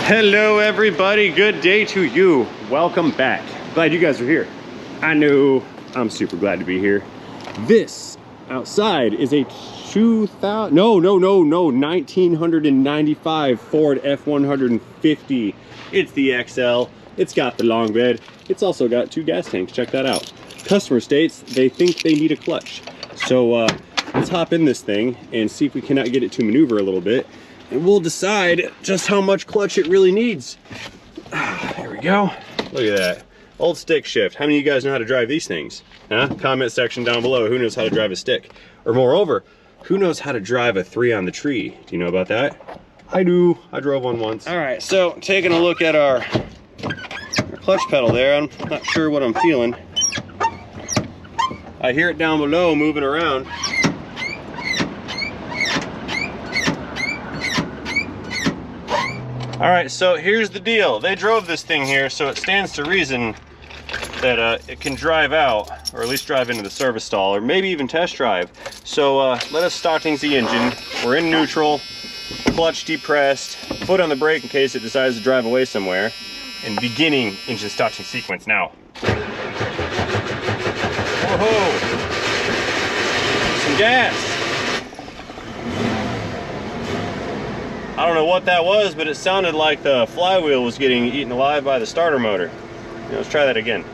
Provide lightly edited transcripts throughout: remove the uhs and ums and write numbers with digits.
Hello everybody, good day to you. Welcome back. Glad you guys are here. I know I'm super glad to be here. This outside is a 1995 Ford F150. It's the XL. It's got the long bed. It's also got 2 gas tanks. Check that out. Customer states they think they need a clutch. So let's hop in this thing and see if we cannot get it to maneuver a little bit. And we'll decide just how much clutch it really needs. There we go. Look at that. Old stick shift. How many of you guys know how to drive these things? Huh? Comment section down below. Who knows how to drive a stick? Or moreover, who knows how to drive a 3 on the tree? Do you know about that? I do. I drove one once. All right, so taking a look at our clutch pedal there. I'm not sure what I'm feeling. I hear it down below moving around. All right, so here's the deal. They drove this thing here, so it stands to reason that it can drive out, or at least drive into the service stall, or maybe even test drive. So let us start things the engine. We're in neutral, clutch depressed, foot on the brake in case it decides to drive away somewhere, and beginning engine starting sequence now. Whoa! Some gas. I don't know what that was, but it sounded like the flywheel was getting eaten alive by the starter motor. Let's try that again.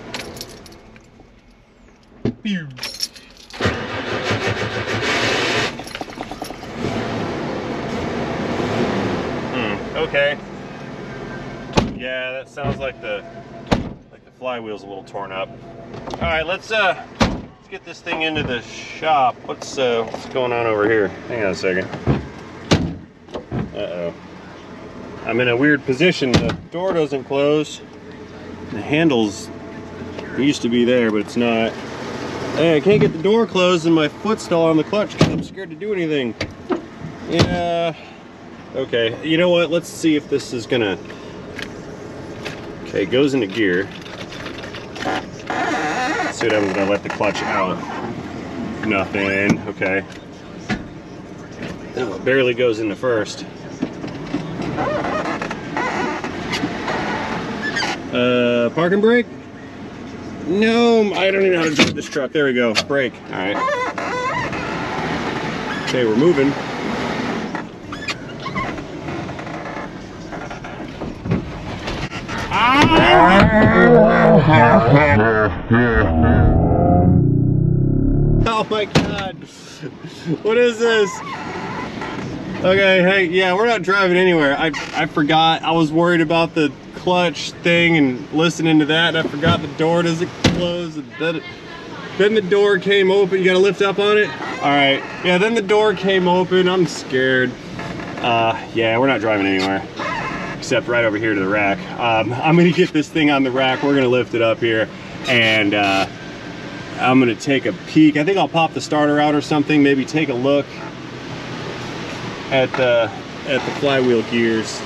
Okay. Yeah, that sounds like the flywheel's a little torn up. All right, let's get this thing into the shop. What's going on over here? Hang on a second. Uh-oh. I'm in a weird position. The door doesn't close. The handles used to be there, but it's not. Hey, I can't get the door closed and my foot's still on the clutch because I'm scared to do anything. Yeah. Okay, you know what? Let's see if this is gonna... Okay, it goes into gear. Let's see what happens when I let the clutch out. Nothing. Okay. Oh, it barely goes into first. Parking brake? No, I don't even know how to drive this truck. There we go, brake. All right. Okay, we're moving. Oh my God. What is this? Okay, hey, yeah, we're not driving anywhere. I forgot. I was worried about the clutch thing and listening to that, and I forgot the door doesn't close. And then the door came open. You gotta lift up on it? All right. Yeah, then the door came open. I'm scared. Yeah, we're not driving anywhere. Except right over here to the rack. I'm gonna get this thing on the rack. We're gonna lift it up here, and I'm gonna take a peek. I think I'll pop the starter out or something, maybe take a look at the flywheel gears,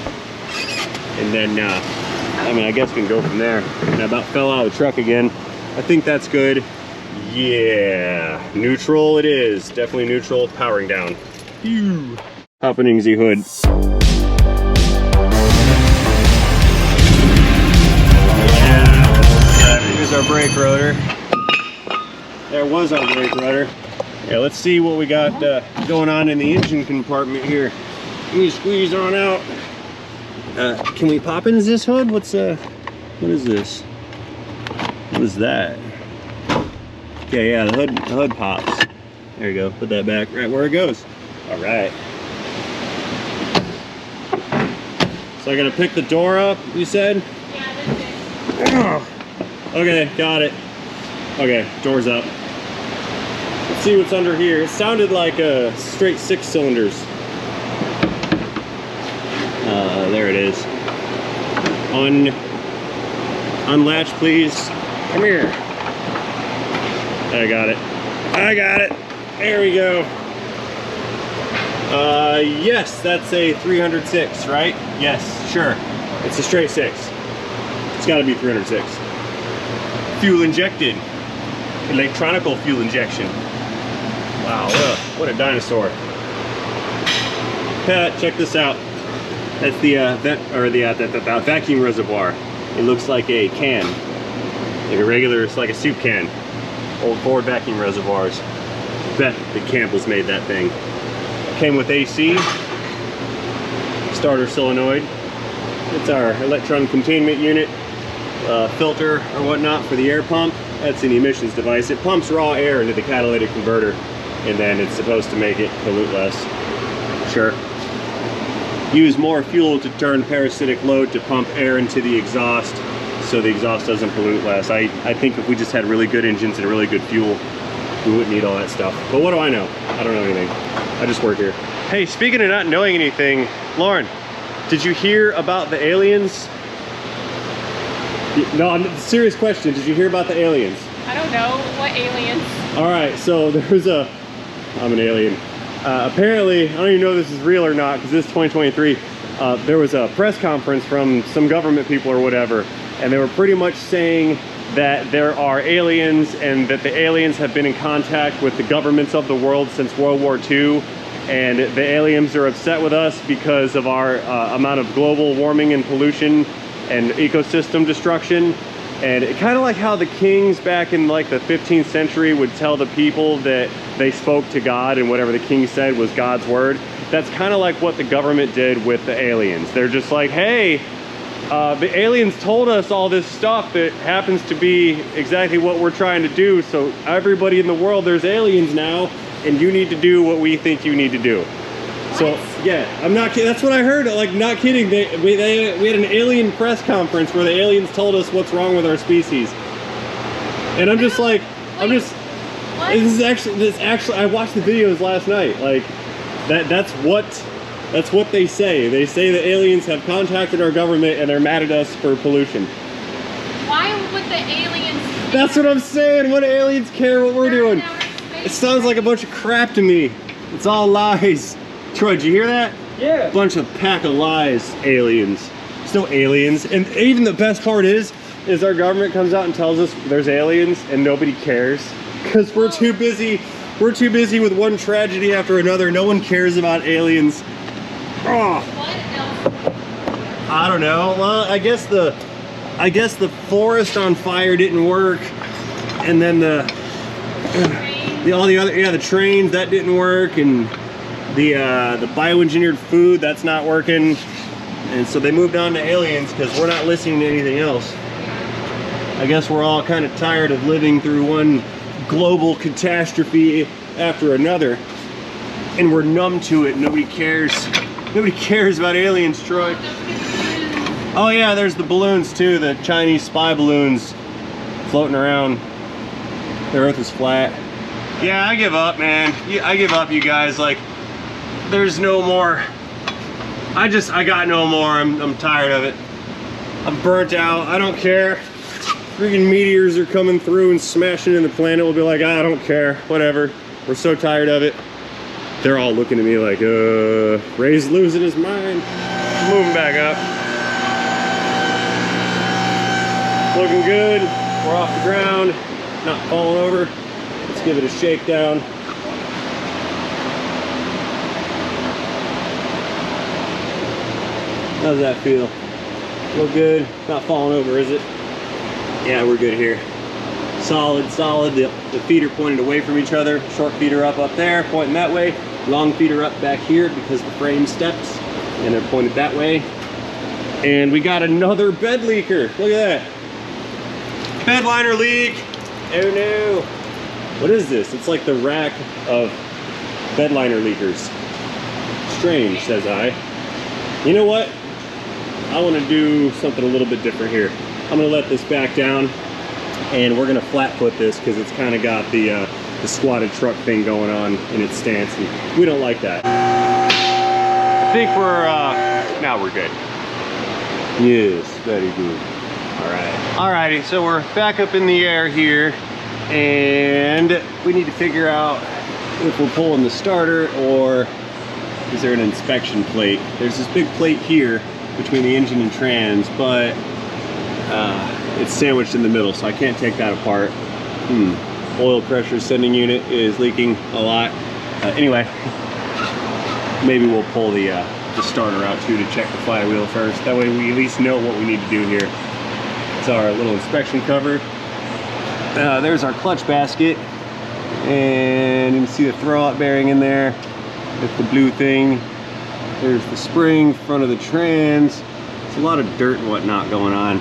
and then I mean, I guess we can go from there. And I about fell out of the truck again. I think that's good. Yeah, neutral it is. Definitely neutral. Powering down. Phew. Happening Z hood. Yeah. Here's our brake rotor. There was our brake rotor. Yeah, let's see what we got going on in the engine compartment here. Let me squeeze on out. Can we pop into this hood? What is this? What is that? Okay, yeah, the hood pops. There you go. Put that back right where it goes. All right. So I gotta pick the door up, you said? Yeah, that's it. Okay, got it. Okay, door's up. Let's see what's under here. It sounded like straight 6 cylinders. There it is. Unlatch, please. Come here. I got it. I got it. There we go. Yes, that's a 306, right? Yes, sure. It's a straight 6. It's got to be 306. Fuel injected. Electronical fuel injection. Wow, what a dinosaur. Pat, check this out. That's the vacuum reservoir. It looks like a can, like a regular, it's like a soup can. Old Ford vacuum reservoirs. Bet the Campbell's made that thing. Came with AC, starter solenoid. It's our electron containment unit, filter or whatnot for the air pump. That's an emissions device. It pumps raw air into the catalytic converter, and then it's supposed to make it pollute less. Sure. Use more fuel to turn parasitic load to pump air into the exhaust so the exhaust doesn't pollute less. I think if we just had really good engines and really good fuel, we wouldn't need all that stuff. But what do I know? I don't know anything. I just work here. Hey, speaking of not knowing anything, Lauren, did you hear about the aliens? No, serious question. Did you hear about the aliens? I don't know. What aliens? All right, so there's a, I'm an alien. Apparently, I don't even know if this is real or not because this is 2023. There was a press conference from some government people or whatever, and they were pretty much saying that there are aliens and that the aliens have been in contact with the governments of the world since World War II, and the aliens are upset with us because of our amount of global warming and pollution and ecosystem destruction. And it kind of like how the kings back in like the 15th century would tell the people that they spoke to God and whatever the king said was God's word. That's kind of like what the government did with the aliens. They're just like, hey, the aliens told us all this stuff that happens to be exactly what we're trying to do. So everybody in the world, there's aliens now, and you need to do what we think you need to do. So yeah, I'm not kidding. That's what I heard. Like, not kidding. We had an alien press conference where the aliens told us what's wrong with our species, and I'm just like, this is actually. I watched the videos last night. Like, that's what they say. They say the aliens have contacted our government and they're mad at us for pollution. Why would the aliens? That's what I'm saying. What do aliens care what we're doing? It sounds like a bunch of crap to me. It's all lies. Troy, did you hear that? Yeah. Bunch of pack of lies, aliens. There's no aliens. And even the best part is our government comes out and tells us there's aliens and nobody cares. Because we're too busy with one tragedy after another. No one cares about aliens. Oh. What else? I don't know. Well, I guess the forest on fire didn't work. And then the trains, that didn't work, and the bioengineered food, that's not working, and so they moved on to aliens because we're not listening to anything else. I guess we're all kind of tired of living through one global catastrophe after another, and we're numb to it. Nobody cares. Nobody cares about aliens, Troy. Oh yeah, there's the balloons too, the Chinese spy balloons floating around. The Earth is flat. Yeah, I give up, man. I give up, you guys. Like, there's no more. I got no more. I'm tired of it. I'm burnt out. I don't care. Freaking meteors are coming through and smashing into the planet. We'll be like, I don't care. Whatever. We're so tired of it. They're all looking at me like, Ray's losing his mind. Moving back up. Looking good. We're off the ground. Not falling over. Let's give it a shakedown. How does that feel? Feel good? Not falling over, is it? Yeah, we're good here. Solid, solid. The feet are pointed away from each other. Short feet are up there, pointing that way. Long feet are up back here because the frame steps, and they're pointed that way. And we got another bed leaker. Look at that. Bed liner leak. Oh no. What is this? It's like the rack of bed liner leakers. Strange, says I. You know what? I want to do something a little bit different here. I'm going to let this back down, and we're going to flat foot this because it's kind of got the squatted truck thing going on in its stance, and we don't like that. I think now we're good. Yes, very good. All right. Alrighty, so we're back up in the air here, and we need to figure out if we're pulling the starter or is there an inspection plate. There's this big plate here between the engine and trans, but it's sandwiched in the middle, so I can't take that apart. Oil pressure sending unit is leaking a lot. Anyway, maybe we'll pull the the starter out too to check the flywheel first. That way we at least know what we need to do here. It's our little inspection cover. There's our clutch basket, and you can see the throwout bearing in there with the blue thing. There's the spring, front of the trans. There's a lot of dirt and whatnot going on,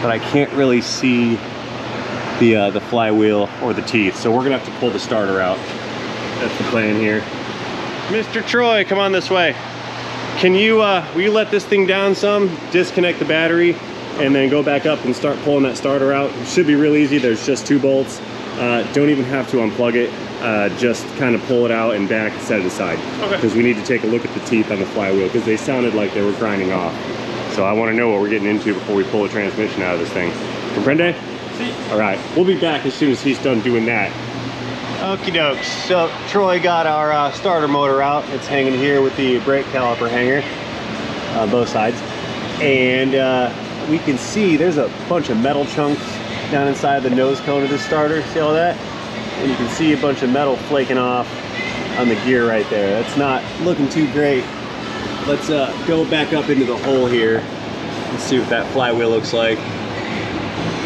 but I can't really see the flywheel or the teeth, so we're gonna have to pull the starter out. That's the plan here. Mr. Troy, come on this way. Can you, will you let this thing down some, disconnect the battery, and then go back up and start pulling that starter out? It should be real easy. There's just 2 bolts. Don't even have to unplug it. Just kind of pull it out and back and set it aside. Okay. Because we need to take a look at the teeth on the flywheel because they sounded like they were grinding off. So I want to know what we're getting into before we pull the transmission out of this thing. Comprende? Si. All right, we'll be back as soon as he's done doing that. Okie dokes. So Troy got our starter motor out. It's hanging here with the brake caliper hanger on both sides. And we can see there's a bunch of metal chunks down inside the nose cone of this starter. See all that? And you can see a bunch of metal flaking off on the gear right there. That's not looking too great. Let's go back up into the hole here and see what that flywheel looks like.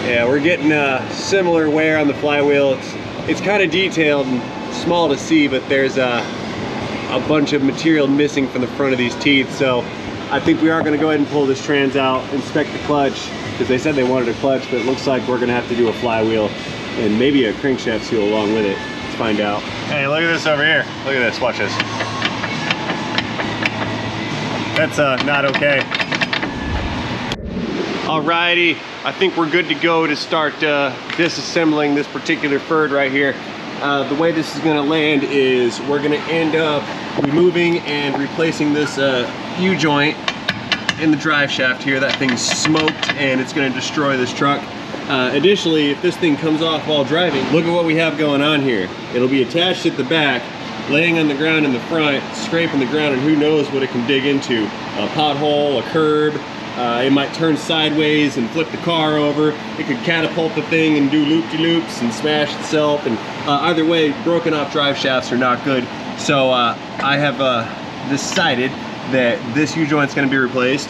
Yeah, we're getting similar wear on the flywheel. It's kind of detailed and small to see, but there's a bunch of material missing from the front of these teeth. So I think we are going to go ahead and pull this trans out, inspect the clutch, because they said they wanted a clutch, but it looks like we're going to have to do a flywheel and maybe a crankshaft seal along with it. Let's find out. Hey, look at this over here. Look at this, watch this. That's not okay. Alrighty, I think we're good to go to start disassembling this particular FIRD right here. The way this is gonna land is we're gonna end up removing and replacing this U-joint in the drive shaft here. That thing's smoked and it's gonna destroy this truck. Additionally, if this thing comes off while driving, look at what we have going on here. It'll be attached at the back, laying on the ground in the front, scraping the ground, and who knows what it can dig into. A pothole, a curb, it might turn sideways and flip the car over. It could catapult the thing and do loop-de-loops and smash itself. And either way, broken off drive shafts are not good. So I have decided that this U-joint's gonna be replaced.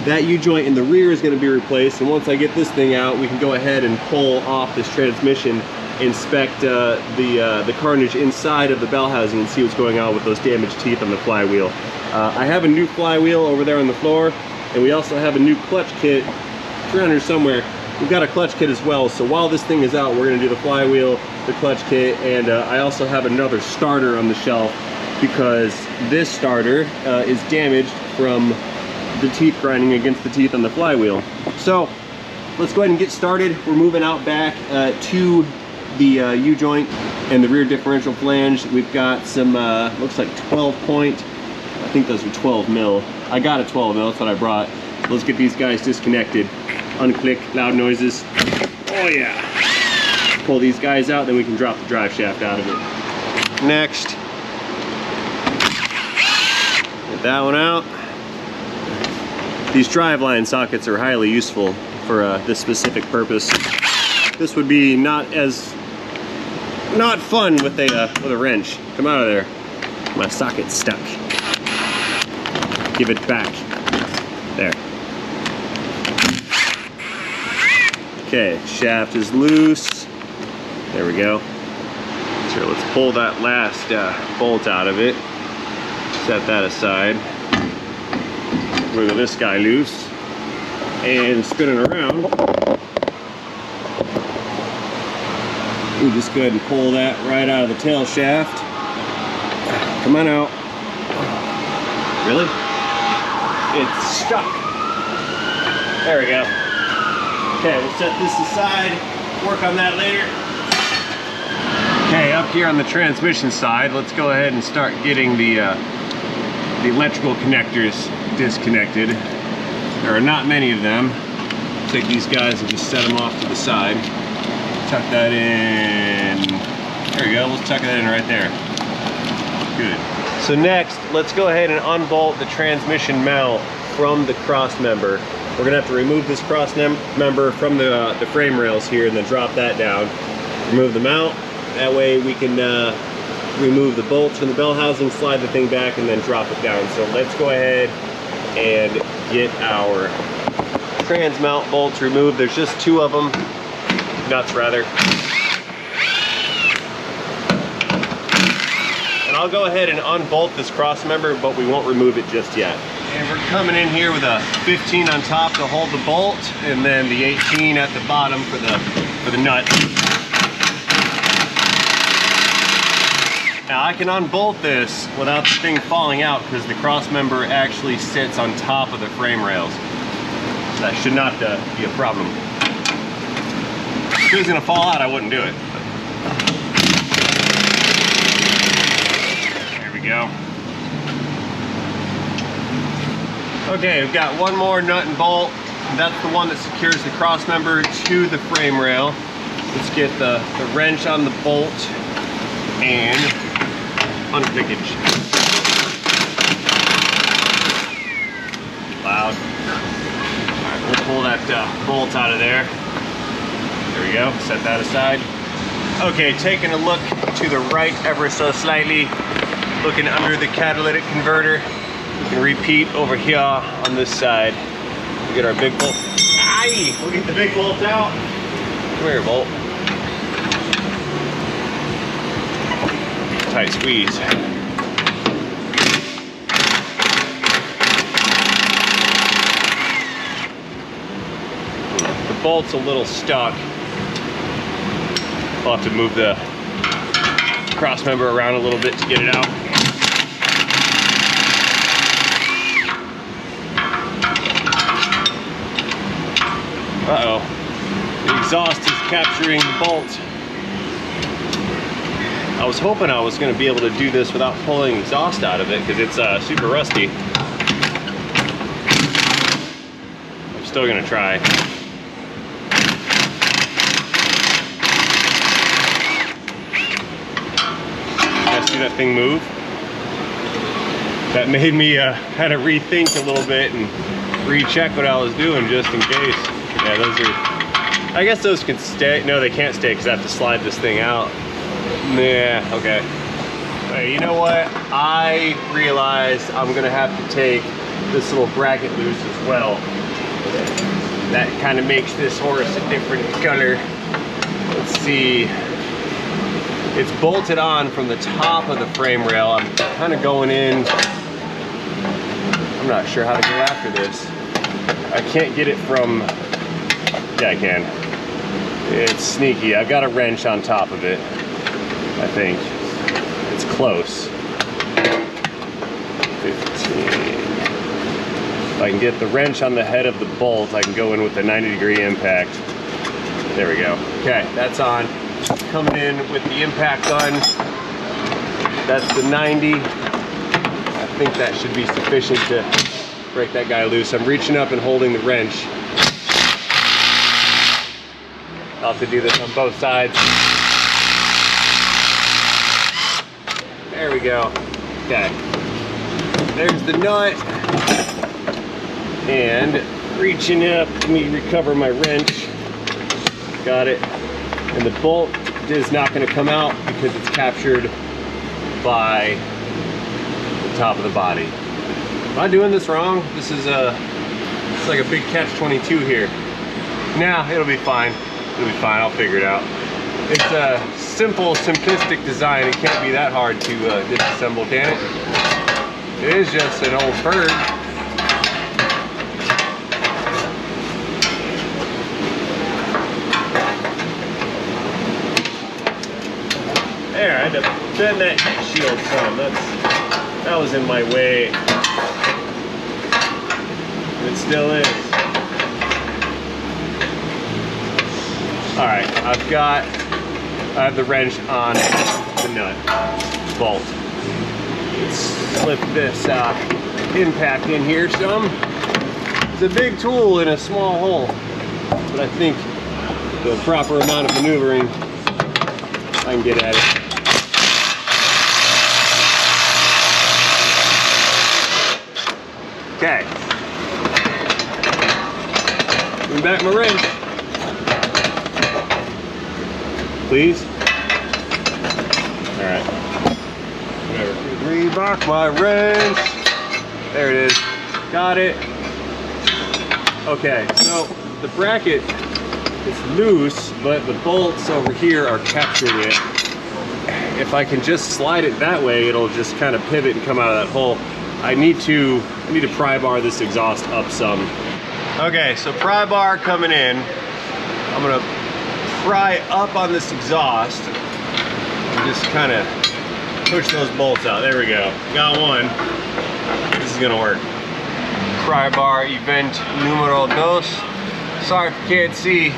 That U-joint in the rear is gonna be replaced. And once I get this thing out, we can go ahead and pull off this transmission, inspect the carnage inside of the bell housing and see what's going on with those damaged teeth on the flywheel. I have a new flywheel over there on the floor. And we also have a new clutch kit. It's around here somewhere. We've got a clutch kit as well. So while this thing is out, we're gonna do the flywheel, the clutch kit, and I also have another starter on the shelf because this starter is damaged from the teeth grinding against the teeth on the flywheel. So let's go ahead and get started. We're moving out back to the U-joint and the rear differential flange. We've got some, looks like 12 point. I think those are 12 mil. I got a 12 mil, that's what I brought. So let's get these guys disconnected. Unclick, loud noises. Oh yeah. Pull these guys out, then we can drop the drive shaft out of it. Next. Get that one out. These driveline sockets are highly useful for this specific purpose. This would be not fun with a wrench. Come out of there. My socket's stuck. Give it back. There. Okay, shaft is loose. There we go. So let's pull that last bolt out of it. Set that aside. Wiggle this guy loose. And spinning around. We just go ahead and pull that right out of the tail shaft. Come on out. Really? It's stuck. There we go. Okay, we'll set this aside, work on that later. Okay, up here on the transmission side, let's go ahead and start getting the electrical connectors disconnected. There are not many of them. Take these guys and just set them off to the side. Tuck that in. There we go, let's tuck that in right there. Good. So next, let's go ahead and unbolt the transmission mount from the cross member. We're gonna have to remove this cross member from the frame rails here and then drop that down. Remove the mount. That way we can remove the bolts from the bell housing, slide the thing back, and then drop it down. So let's go ahead and get our trans mount bolts removed. There's just 2 of them, nuts rather. And I'll go ahead and unbolt this cross member, but we won't remove it just yet. And we're coming in here with a 15 on top to hold the bolt, and then the 18 at the bottom for the nut. Now I can unbolt this without the thing falling out because the cross member actually sits on top of the frame rails. That should not be a problem. If it was gonna fall out, I wouldn't do it. There we go. Okay, we've got one more nut and bolt. That's the one that secures the cross member to the frame rail. Let's get the wrench on the bolt and unpickage. Loud. Alright, we'll pull that bolt out of there. There we go, set that aside. Okay, taking a look to the right ever so slightly, looking under the catalytic converter. We can repeat over here on this side. We get our big bolt. Aye! We'll get the big bolt out. Come here, bolt. Tight squeeze. The bolt's a little stuck. I'll have to move the cross member around a little bit to get it out. Uh-oh. The exhaust is capturing the bolt. I was hoping I was going to be able to do this without pulling exhaust out of it because it's super rusty. I'm still going to try. See that thing move? That made me kind of rethink a little bit and recheck what I was doing just in case. Yeah, those are, I guess those can stay. No, they can't stay because I have to slide this thing out. Yeah, okay. Hey, you know what? I realized I'm gonna have to take this little bracket loose as well. That kind of makes this horse a different color. Let's see. It's bolted on from the top of the frame rail. I'm kind of going in. I'm not sure how to go after this. I can't get it from, yeah I can. It's sneaky. I've got a wrench on top of it, I think. It's close. 15. If I can get the wrench on the head of the bolt, I can go in with a 90-degree impact. There we go. Okay, that's on. Coming in with the impact gun. That's the 90. I think that should be sufficient to break that guy loose. I'm reaching up and holding the wrench. I'll have to do this on both sides. There we go. Okay. There's the nut. And reaching up, let me recover my wrench. Got it. And the bolt is not going to come out because it's captured by the top of the body. Am I doing this wrong? This is it's like a big catch-22 here. Nah, it'll be fine. It'll be fine. I'll figure it out. It's a simple, simplistic design. It can't be that hard to disassemble, can it? It is just an old bird. There, I had to bend that heat shield some. That was in my way. It still is. Alright, I have the wrench on the nut bolt. Let's slip this impact in here some. It's a big tool in a small hole, but I think the proper amount of maneuvering, I can get at it. Okay. Bring back my wrench. Please. All right. Remark my wrench. There it is. Got it. Okay, so the bracket is loose, but the bolts over here are capturing it. If I can just slide it that way, it'll just kind of pivot and come out of that hole. I need to pry bar this exhaust up some. Okay, so pry bar coming in. I'm gonna pry up on this exhaust and just kind of push those bolts out. There we go. Got one. This is gonna work. Pry bar event numero dos. Sorry if you can't see.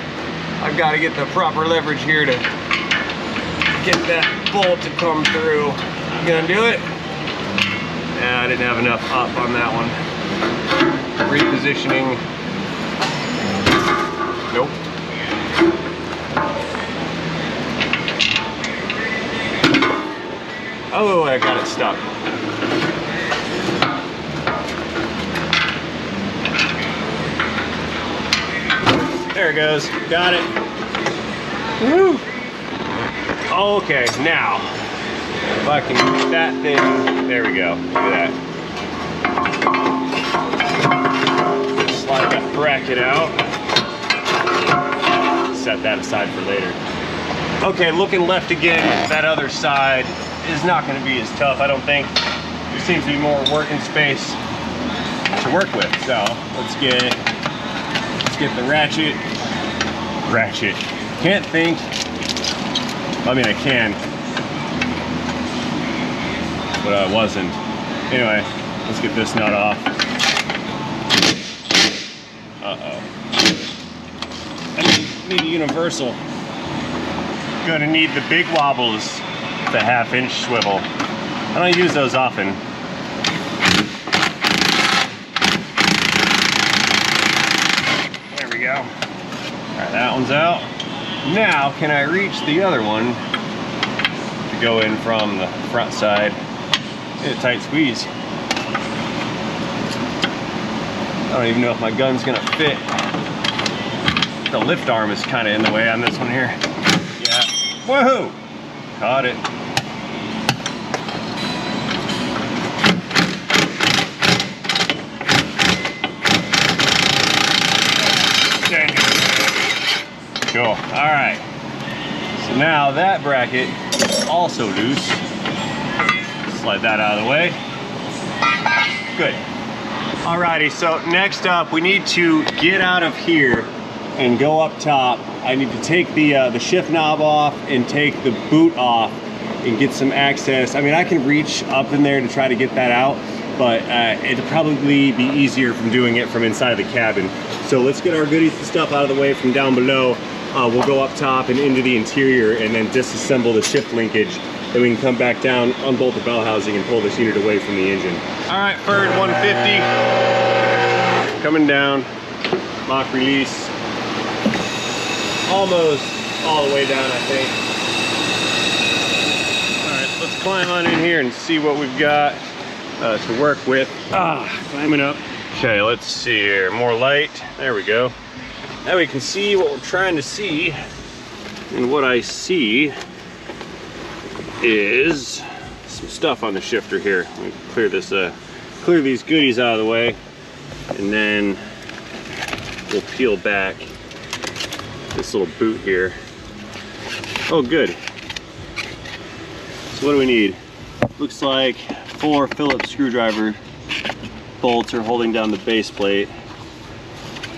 I've got to get the proper leverage here to get that bolt to come through. You gonna do it? Nah, I didn't have enough up on that one. Repositioning. Nope. Oh, I got it stuck. There it goes. Got it. Woo! Okay, now, if I can get that thing, there we go. Look at that. Slide that bracket out. Set that aside for later. Okay, looking left again, that other side is not going to be as tough, I don't think. There seems to be more working space to work with. So let's get the ratchet. Can't think. I mean, I can, but I wasn't. Anyway, let's get this nut off. Uh-oh. I need a universal. Gonna need the big wobbles, the 1/2-inch swivel. I don't use those often. There we go. All right, that one's out. Now, can I reach the other one to go in from the front side? In a tight squeeze. I don't even know if my gun's gonna fit. The lift arm is kind of in the way on this one here. Yeah. Woohoo! Caught it. Dang it. Cool. All right. So now that bracket is also loose. Slide that out of the way. Good. Alrighty, so next up we need to get out of here and go up top. I need to take the shift knob off and take the boot off and get some access. I mean, I can reach up in there to try to get that out, but it'll probably be easier from doing it from inside the cabin. So let's get our goodies and stuff out of the way from down below. We'll go up top and into the interior and then disassemble the shift linkage. Then we can come back down, unbolt the bell housing, and pull this unit away from the engine. All right, Ford 150, coming down, lock release. Almost all the way down, I think. All right, let's climb on in here and see what we've got to work with. Climbing up. Okay, let's see here, more light. There we go. Now we can see what we're trying to see. And what I see is some stuff on the shifter here. Let me clear this, clear these goodies out of the way, and then we'll peel back this little boot here. Oh, good. So what do we need? Looks like 4 Phillips screwdriver bolts are holding down the base plate.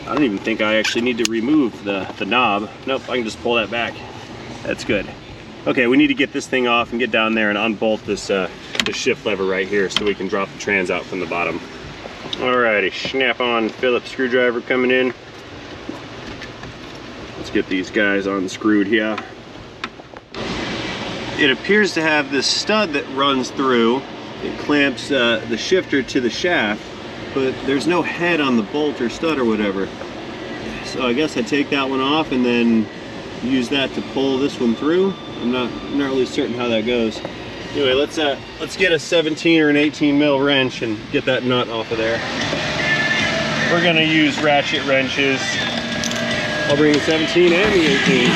I don't even think I actually need to remove the knob. Nope, I can just pull that back. That's good. Okay, we need to get this thing off and get down there and unbolt this shift lever right here so we can drop the trans out from the bottom. Alrighty, snap-on Phillips screwdriver coming in. Let's get these guys unscrewed here. It appears to have this stud that runs through. It clamps the shifter to the shaft, but there's no head on the bolt or stud or whatever. So I guess I take that one off and then use that to pull this one through. I'm not really certain how that goes. Anyway, let's get a 17 or an 18 mil wrench and get that nut off of there. We're gonna use ratchet wrenches. I'll bring the 17 and the 18.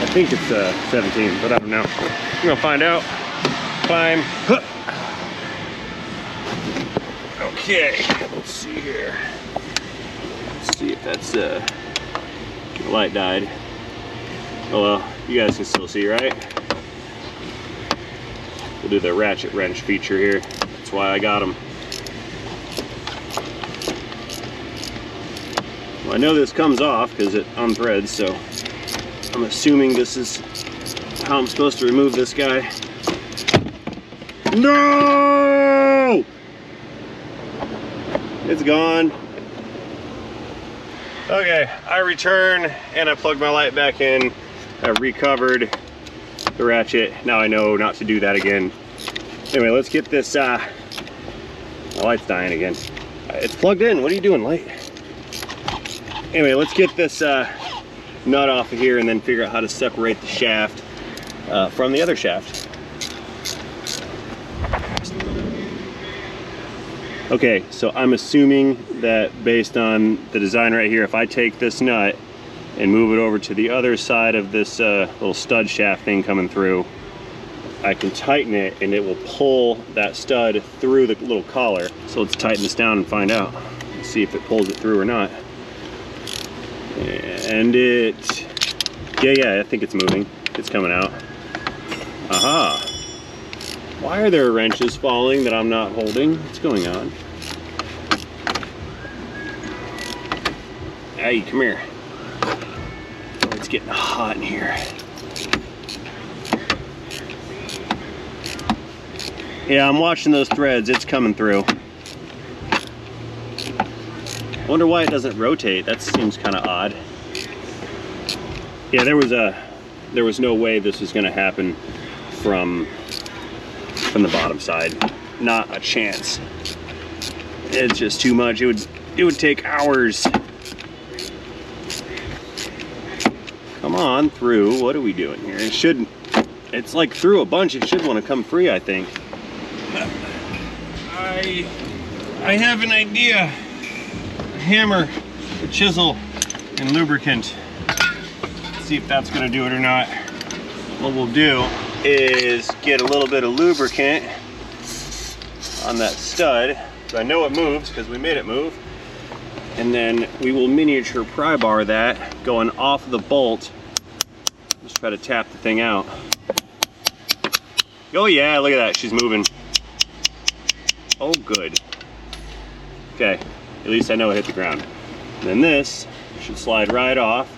I think it's 17, but I don't know. We're gonna find out. climb. Huh. Okay, let's see here. Let's see if that's the light died. Oh well, you guys can still see, right? We'll do the ratchet wrench feature here. That's why I got them. Well, I know this comes off because it unthreads, so I'm assuming this is how I'm supposed to remove this guy. No! It's gone. Okay, I return and I plugged my light back in. I recovered the ratchet. Now I know not to do that again. Anyway, let's get this, my light's dying again. It's plugged in, what are you doing, light? Anyway, let's get this nut off of here and then figure out how to separate the shaft from the other shaft. Okay, so I'm assuming that based on the design right here, if I take this nut and move it over to the other side of this little stud shaft thing coming through, I can tighten it and it will pull that stud through the little collar. So let's tighten this down and find out. Let's see if it pulls it through or not. And yeah, I think it's moving. It's coming out. Aha! Why are there wrenches falling that I'm not holding? What's going on? Hey, come here. Oh, it's getting hot in here. Yeah, I'm watching those threads. It's coming through. Wonder why it doesn't rotate. That seems kind of odd. Yeah, there was no way this was going to happen from the bottom side. Not a chance. It's just too much. It would take hours. Come on through. What are we doing here? It's like through a bunch. It should want to come free, I think. I have an idea. A hammer, a chisel, and lubricant. Let's see if that's going to do it or not. What we'll do is get a little bit of lubricant on that stud. I know it moves because we made it move. And then we will miniature pry bar that going off of the bolt. Just try to tap the thing out. Oh yeah, look at that, she's moving. Oh good. Okay, at least I know it hit the ground. And then this should slide right off.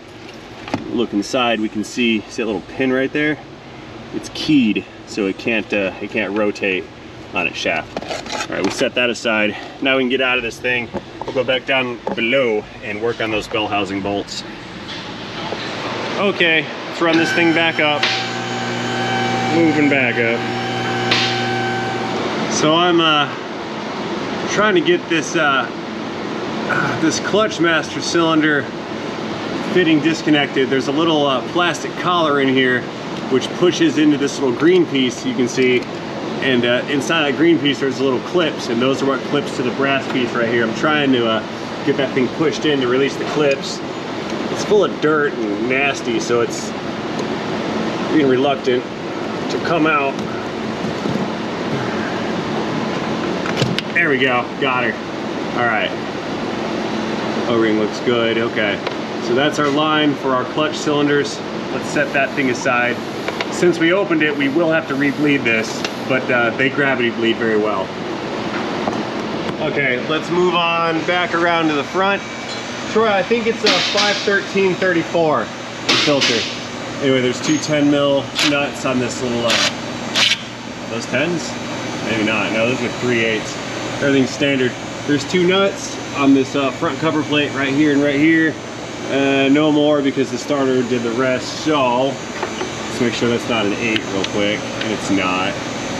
Look inside, we can see that little pin right there? It's keyed, so it can't rotate on its shaft. All right, we set that aside. Now we can get out of this thing. We'll go back down below and work on those bell housing bolts. Okay, let's run this thing back up. Moving back up. So I'm trying to get this this clutch master cylinder fitting disconnected. There's a little plastic collar in here which pushes into this little green piece you can see, and inside that green piece there's little clips, and those are what clips to the brass piece right here. I'm trying to get that thing pushed in to release the clips. It's full of dirt and nasty, so it's being reluctant to come out. There we go, got her. All right, O-ring looks good. Okay, so that's our line for our clutch cylinders. Let's set that thing aside. Since we opened it, we will have to re-bleed this, but they gravity bleed very well. Okay, let's move on back around to the front. Troy, I think it's a 513-34 filter. Anyway, there's two 10 mil nuts on this little, those 10s? Maybe not, no, those are 3/8. Everything's standard. There's two nuts on this front cover plate right here and right here. No more because the starter did the rest, so let's make sure that's not an 8 real quick, and it's not.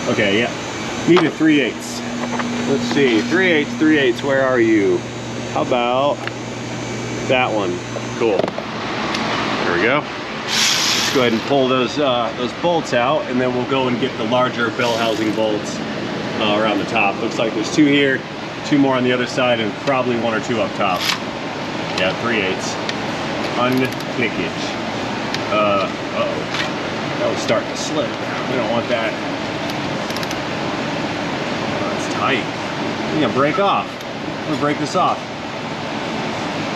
Okay, yeah, need a 3/8. Let's see, 3/8, 3/8, where are you? How about that one? Cool. There we go. Let's go ahead and pull those bolts out, and then we'll go and get the larger bell housing bolts around the top. Looks like there's two here, two more on the other side, and probably one or two up top. Yeah, 3/8. Unclickage. Uh-oh. That was starting to slip. We don't want that. I'm gonna break off. I'm gonna break this off.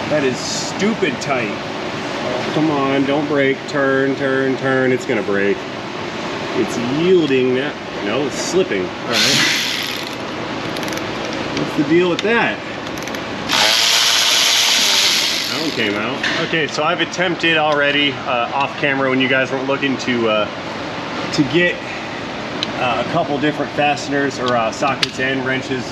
That is stupid tight. Oh, come on, don't break. Turn, turn, turn. It's gonna break. It's yielding now. No, it's slipping. All right. What's the deal with that? That one came out. Okay, so I've attempted already off camera when you guys weren't looking to get a couple different fasteners or sockets and wrenches,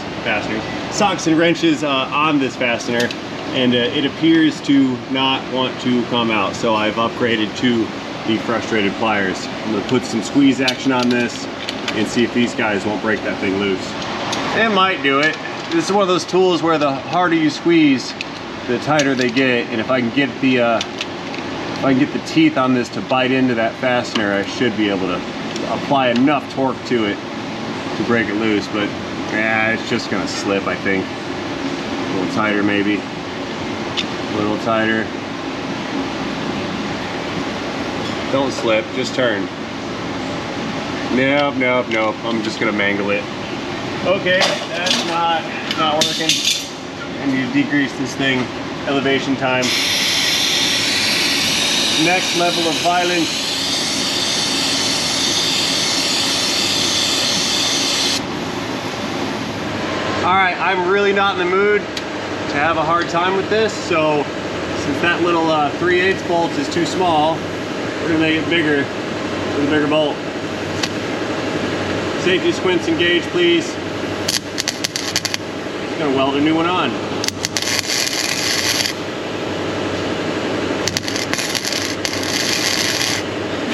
sockets and wrenches on this fastener, and it appears to not want to come out. So I've upgraded to the frustrated pliers. I'm gonna put some squeeze action on this and see if these guys won't break that thing loose. It might do it. This is one of those tools where the harder you squeeze, the tighter they get, and if I can get the teeth on this to bite into that fastener, I should be able to apply enough torque to it to break it loose. But yeah, it's just gonna slip, I think. A little tighter maybe. A little tighter. Don't slip, just turn. Nope, nope, nope. I'm just gonna mangle it. Okay, that's not working. I need to decrease this thing elevation time. Next level of violence. All right, I'm really not in the mood to have a hard time with this, so since that little 3/8 bolt is too small, we're gonna make it bigger with a bigger bolt. Safety squints engaged, please. Just gonna weld a new one on.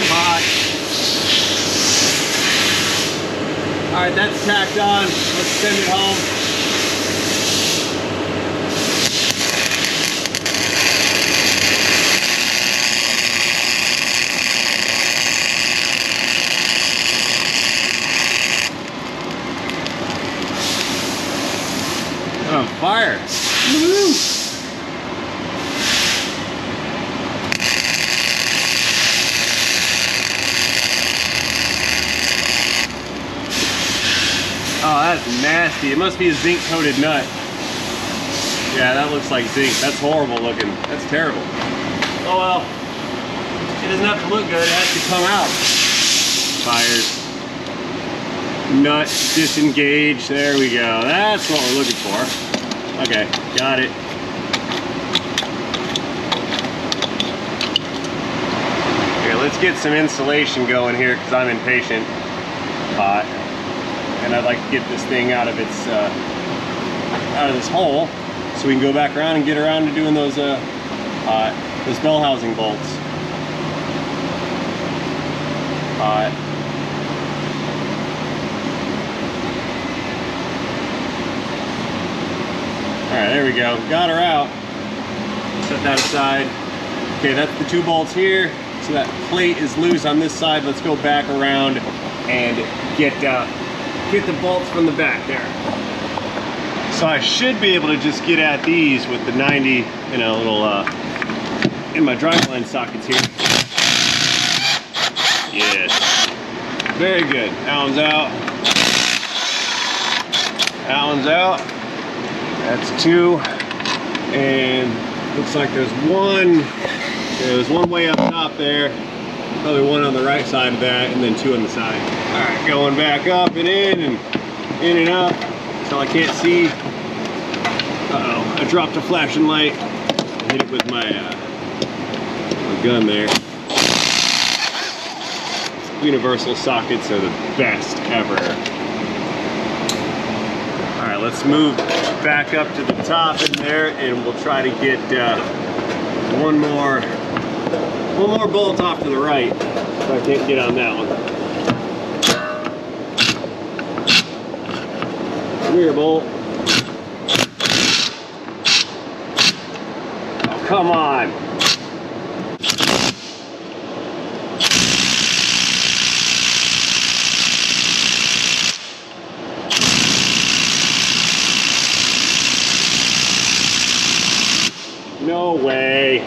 Hot. All right, that's tacked on. Let's send it home. On fire. Woo! Oh, that's nasty. It must be a zinc coated nut. Yeah, that looks like zinc. That's horrible looking. That's terrible. Oh well. It doesn't have to look good. It has to come out. Fires. Nut disengage. There we go. That's what we're looking for. Okay, got it. Here, let's get some insulation going here because I'm impatient. Hot. And I'd like to get this thing out of its out of this hole so we can go back around and get around to doing those bell housing bolts. Hot. All right, there we go. Got her out. Set that aside. Okay, that's the 2 bolts here. So that plate is loose on this side. Let's go back around and get the bolts from the back there. So I should be able to just get at these with the 90, little in my driveline sockets here. Yes. Very good. That one's out. That one's out. That's 2, and looks like there's one way up top there, probably one on the right side of that, and then 2 on the side. All right, going back up and in and up until I can't see. Uh-oh, I dropped a flashing light. I hit it with my gun there. Universal sockets are the best ever. All right, let's move back up to the top in there, and we'll try to get one more bolt off to the right, so I can't get on that one. Rear bolt. Oh, come on. No way.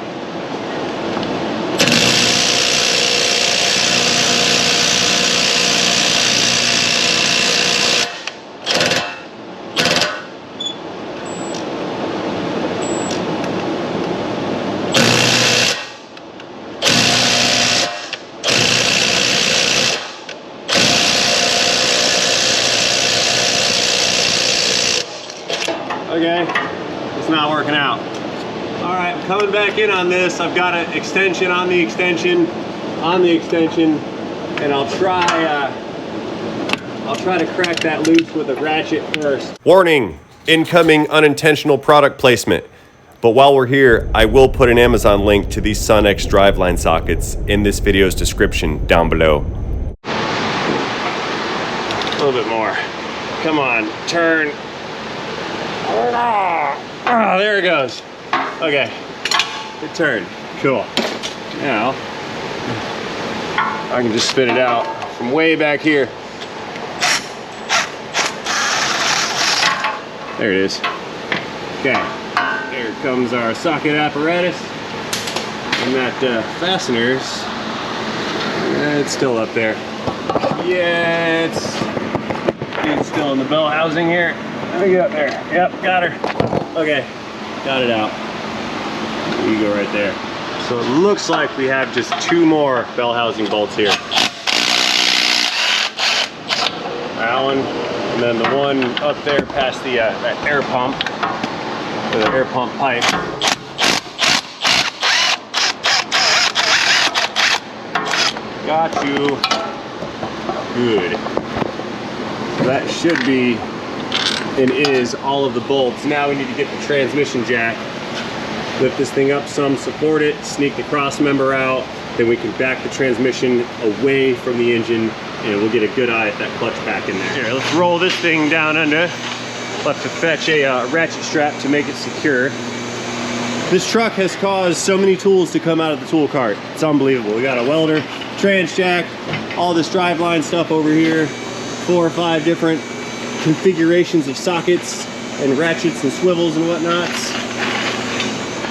It's not working out. All right, I'm coming back in on this. I've got an extension on the extension, and I'll try to crack that loose with a ratchet first. Warning, incoming unintentional product placement. But while we're here, I will put an Amazon link to these SunX driveline sockets in this video's description down below. A little bit more. Come on, turn. Oh, there it goes. Okay, it turned. Cool. Now, I can just spit it out from way back here. There it is. Okay. Here comes our socket apparatus, and that fasteners, it's still up there. Yeah, it's still in the bell housing here. Let me get up there. Yep, got her. Okay, got it out. You go right there. So it looks like we have just 2 more bell housing bolts here. That one, and then the one up there past the that air pump. The air pump pipe. Got you. Good. So that should be and is all of the bolts. Now we need to get the transmission jack. Lift this thing up some, support it, sneak the cross member out, then we can back the transmission away from the engine and we'll get a good eye at that clutch back in there. Here, let's roll this thing down under. We'll have to fetch a ratchet strap to make it secure. This truck has caused so many tools to come out of the tool cart. It's unbelievable. We got a welder, trans jack, all this driveline stuff over here, 4 or 5 different configurations of sockets and ratchets and swivels and whatnots.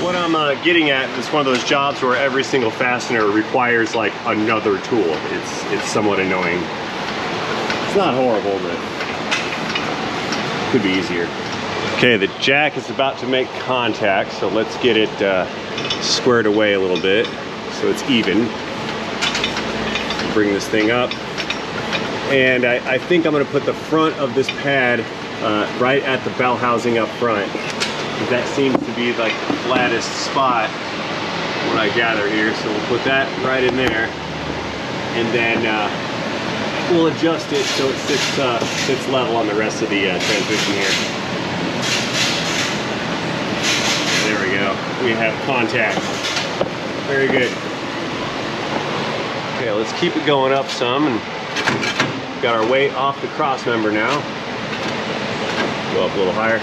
What I'm getting at is one of those jobs where every single fastener requires like another tool. It's somewhat annoying. It's not horrible, but could be easier. Okay, the jack is about to make contact, so let's get it squared away a little bit so it's even. Bring this thing up. And I think I'm gonna put the front of this pad right at the bell housing up front. That seems to be like the flattest spot, what I gather here. So we'll put that right in there. And then we'll adjust it so it sits level on the rest of the transmission here. There we go. We have contact. Very good. Okay, let's keep it going up some, and got our weight off the cross member now. Go up a little higher.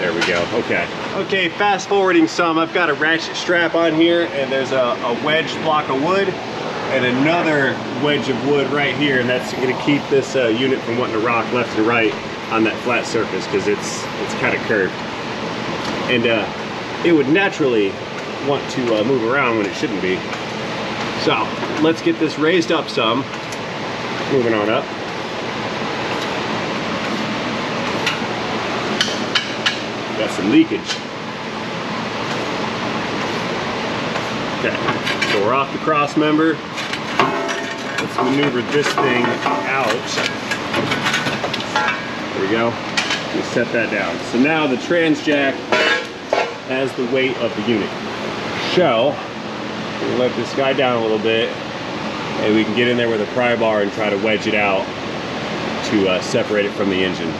There we go. Okay. Okay, fast forwarding some. I've got a ratchet strap on here, and there's a wedged block of wood and another wedge of wood right here, and that's going to keep this unit from wanting to rock left and right on that flat surface because it's kind of curved. And it would naturally want to move around when it shouldn't be. So let's get this raised up some. Moving on up. Got some leakage. Okay, so we're off the cross member. Let's maneuver this thing out. There we go. We set that down. So now the trans jack has the weight of the unit. So we'll let this guy down a little bit, and we can get in there with a pry bar and try to wedge it out to separate it from the engine.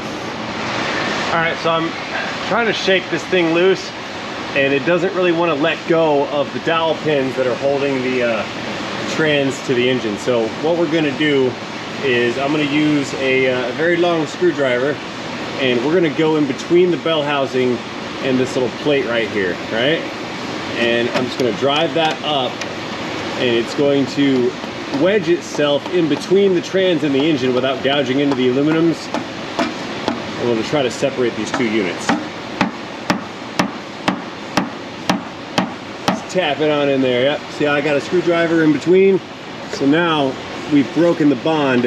All right, so I'm trying to shake this thing loose, and it doesn't really want to let go of the dowel pins that are holding the trans to the engine. So what we're going to do is I'm going to use a very long screwdriver, and we're going to go in between the bell housing and this little plate right here, right? And I'm just going to drive that up, and it's going to wedge itself in between the trans and the engine without gouging into the aluminums. And we'll try to separate these 2 units. Let's tap it on in there. Yep, see how I got a screwdriver in between? So now we've broken the bond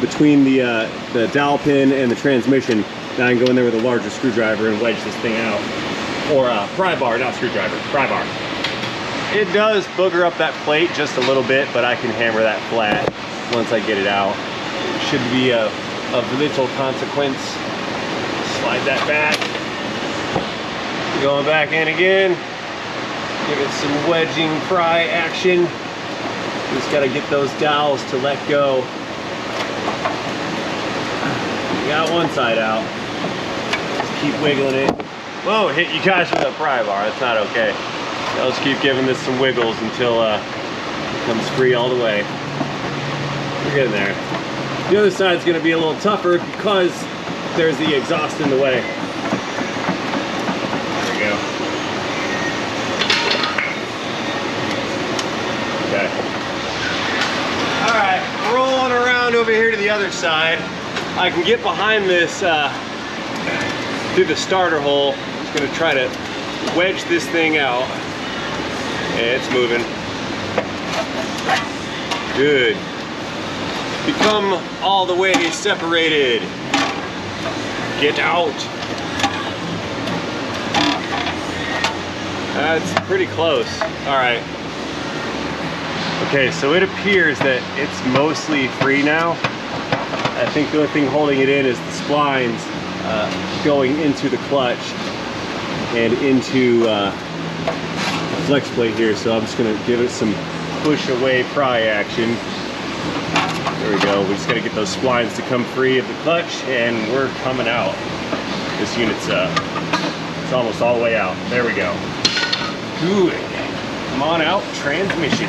between the dowel pin and the transmission. Now I can go in there with a larger screwdriver and wedge this thing out. Or pry bar, not screwdriver, pry bar. It does booger up that plate just a little bit, but I can hammer that flat once I get it out. It should be of little consequence. Slide that back. Going back in again. Give it some wedging pry action. Just gotta get those dowels to let go. You got one side out. Just keep wiggling it. Whoa, hit you guys with a pry bar. That's not okay. So let's keep giving this some wiggles until it comes free all the way. We're getting there. The other side's gonna be a little tougher because there's the exhaust in the way. There we go. Okay. All right, rolling around over here to the other side. I can get behind this through the starter hole. I'm just gonna try to wedge this thing out. Yeah, it's moving. Good. Become all the way separated. Get out. That's pretty close. All right. Okay, so it appears that it's mostly free now. I think the only thing holding it in is the splines going into the clutch and into the flex plate here. So I'm just gonna give it some push away pry action. There we go. We just gotta get those splines to come free of the clutch, and we're coming out. This unit's it's almost all the way out. There we go. Good. Come on out, transmission.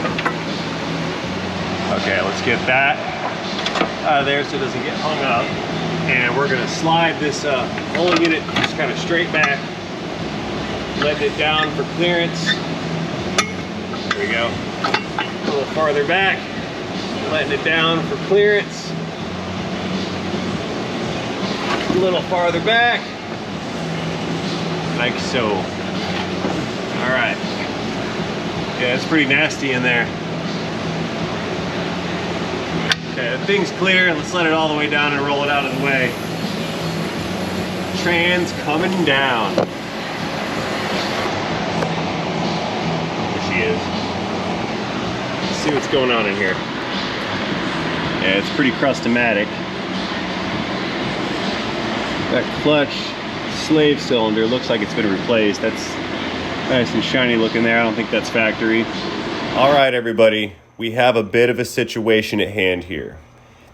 Okay, let's get that out of there so it doesn't get hung up. And we're gonna slide this whole unit just kind of straight back, letting it down for clearance. There we go. A little farther back, letting it down for clearance. A little farther back, like so. All right. Yeah, it's pretty nasty in there. Okay, the thing's clear. Let's let it all the way down and roll it out of the way. Trans coming down. There she is. Let's see what's going on in here. Yeah, it's pretty crustomatic. That clutch slave cylinder looks like it's been replaced. That's nice and shiny looking there. I don't think that's factory. All right, everybody. We have a bit of a situation at hand here.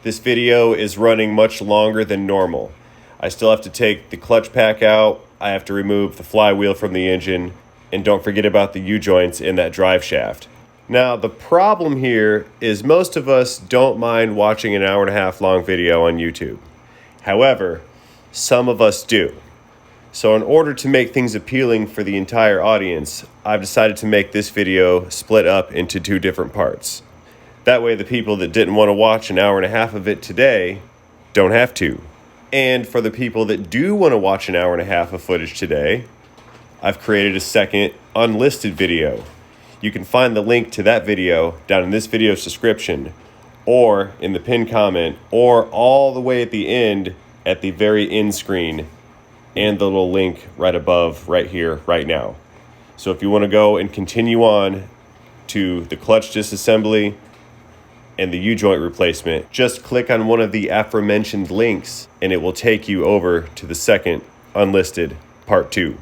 This video is running much longer than normal. I still have to take the clutch pack out. I have to remove the flywheel from the engine. And don't forget about the U-joints in that drive shaft. Now, the problem here is most of us don't mind watching an 1.5 hour long video on YouTube. However, some of us do. So in order to make things appealing for the entire audience, I've decided to make this video split up into 2 different parts. That way the people that didn't want to watch an 1.5 hours of it today don't have to. And for the people that do want to watch an 1.5 hours of footage today, I've created a second unlisted video. You can find the link to that video down in this video's description, or in the pinned comment, or all the way at the end at the very end screen, and the little link right above, right here, right now. So if you want to go and continue on to the clutch disassembly and the U-joint replacement, just click on one of the aforementioned links and it will take you over to the second unlisted part 2.